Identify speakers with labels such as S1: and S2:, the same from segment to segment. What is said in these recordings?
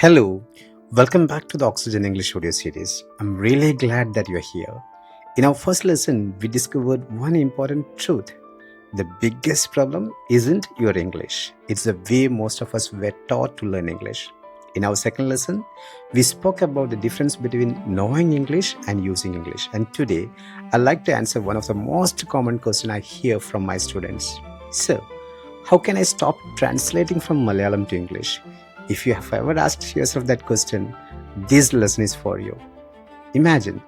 S1: Hello, welcome back to the Oxygen English audio series. I'm really glad that you're here. In our first lesson, we discovered one important truth. The biggest problem isn't your English, it's the way most of us were taught to learn English. In our second lesson, we spoke about the difference between knowing English and using English. And today, I'd like to answer one of the most common questions I hear from my students. So, how can I stop translating from Malayalam to English? If you have ever asked yourself that question, this lesson is for you. Imagine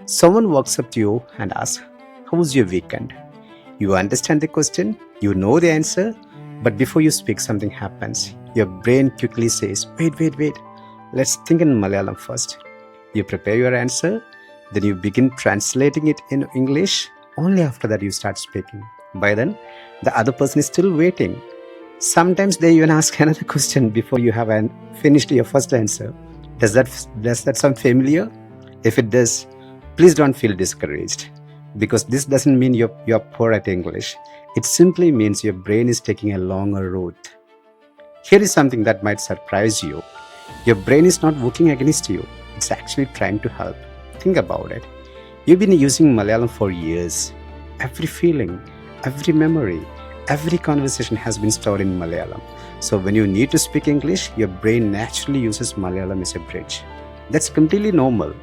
S1: someone walks up to you and asks, "How was your weekend?" You understand the question, you know the answer, but before you speak, something happens. Your brain quickly says, wait, let's think in Malayalam first. You prepare your answer, then you begin translating it in English. Only after that you start speaking. By then, the other person is still waiting. Sometimes they even ask another question before you have finished your first answer. Does that sound familiar? If it does, please don't feel discouraged, because this doesn't mean you're poor at English. It simply means your brain is taking a longer route. Here is something that might surprise you. Your brain is not working against you. It's actually trying to help. Think about it. You've been using Malayalam for years. Every feeling, every memory, every conversation has been stored in Malayalam. So when you need to speak English, your brain naturally uses Malayalam as a bridge. That's completely normal.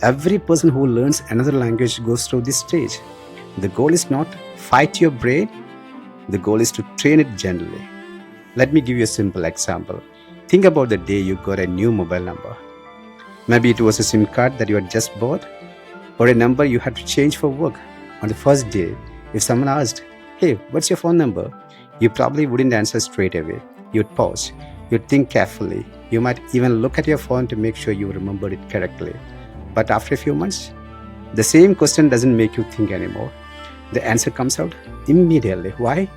S1: Every person who learns another language goes through this stage. The goal is not fight your brain. The goal is to train it gently. Let me give you a simple example. Think about the day you got a new mobile number. Maybe it was a SIM card that you had just bought, or a number you had to change for work. On the first day, if someone asked, "Hey, what's your phone number?" you probably wouldn't answer straight away. You'd pause. You'd think carefully. You might even look at your phone to make sure you remembered it correctly. But after a few months, the same question doesn't make you think anymore. The answer comes out immediately. Why?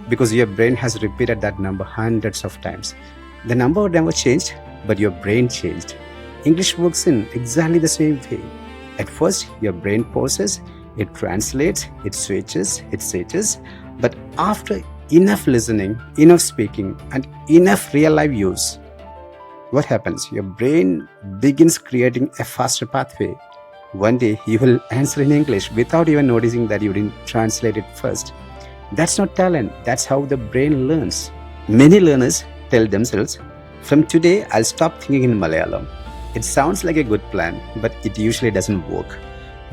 S1: Because your brain has repeated that number hundreds of times. The number never changed, but your brain changed. English works in exactly the same way. At first, your brain pauses, it translates, it switches, it searches, but after enough listening, enough speaking, and enough real life use, what happens? Your brain begins creating a faster pathway. One day you will answer in English without even noticing that you didn't translate it first. That's not talent, that's how the brain learns. Many learners tell themselves, "From today I'll stop thinking in Malayalam." It sounds like a good plan, but it usually doesn't work.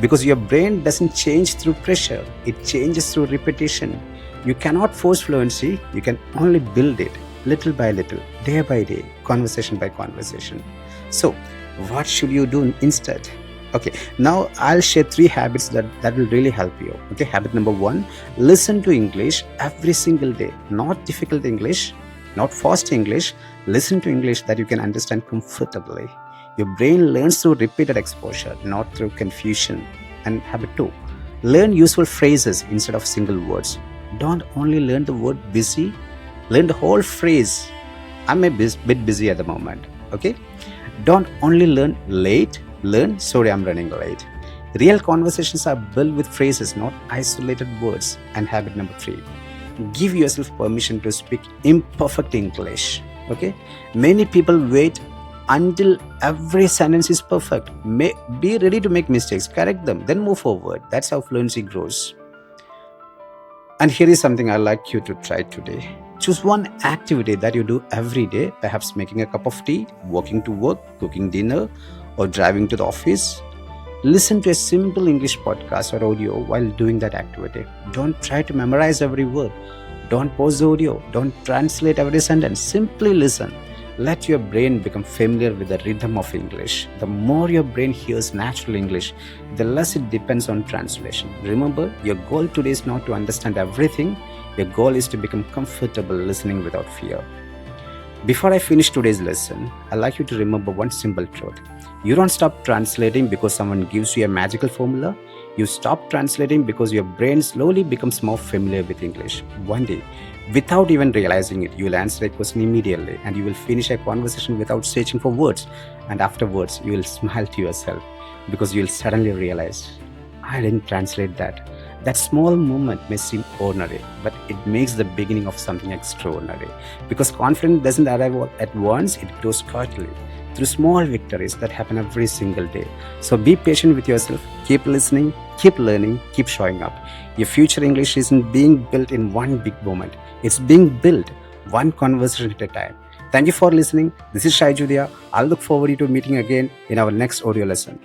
S1: Because your brain doesn't change through pressure, it changes through repetition. You cannot force fluency, you can only build it little by little, day by day, conversation by conversation. So, what should you do instead? Okay, now I'll share 3 habits that will really help you. Okay, habit number 1, listen to English every single day. Not difficult English, not fast English. Listen to English that you can understand comfortably. Your brain learns through repeated exposure, not through confusion. And habit 2, learn useful phrases instead of single words. Don't only learn the word busy, learn the whole phrase. I'm a bit busy at the moment. Okay? Don't only learn late, learn sorry, I'm running late. Real conversations are built with phrases, not isolated words. And habit number 3, give yourself permission to speak imperfect English. Okay? Many people wait until every sentence is perfect. Be ready to make mistakes, correct them, then move forward. That's how fluency grows. And here is something I'd like you to try today. Choose one activity that you do every day, perhaps making a cup of tea, walking to work, cooking dinner, or driving to the office. Listen to a simple English podcast or audio while doing that activity. Don't try to memorize every word. Don't pause the audio. Don't translate every sentence. Simply listen. Let your brain become familiar with the rhythm of English. The more your brain hears natural English, the less it depends on translation. Remember, your goal today is not to understand everything. Your goal is to become comfortable listening without fear. Before I finish today's lesson, I'd like you to remember one simple truth. You don't stop translating because someone gives you a magical formula. You stop translating because your brain slowly becomes more familiar with English. One day, without even realizing it, you will answer a question immediately, and you will finish a conversation without searching for words. And afterwards, you will smile to yourself because you will suddenly realize, I didn't translate that. That small moment may seem ordinary, but it makes the beginning of something extraordinary. Because confidence doesn't arrive at once, it grows quietly. through small victories that happen every single day. So be patient with yourself, keep listening, keep learning, keep showing up. Your future English isn't being built in one big moment, it's being built one conversation at a time. Thank you for listening. This is Shai Judia. I'll look forward to meeting again in our next audio lesson.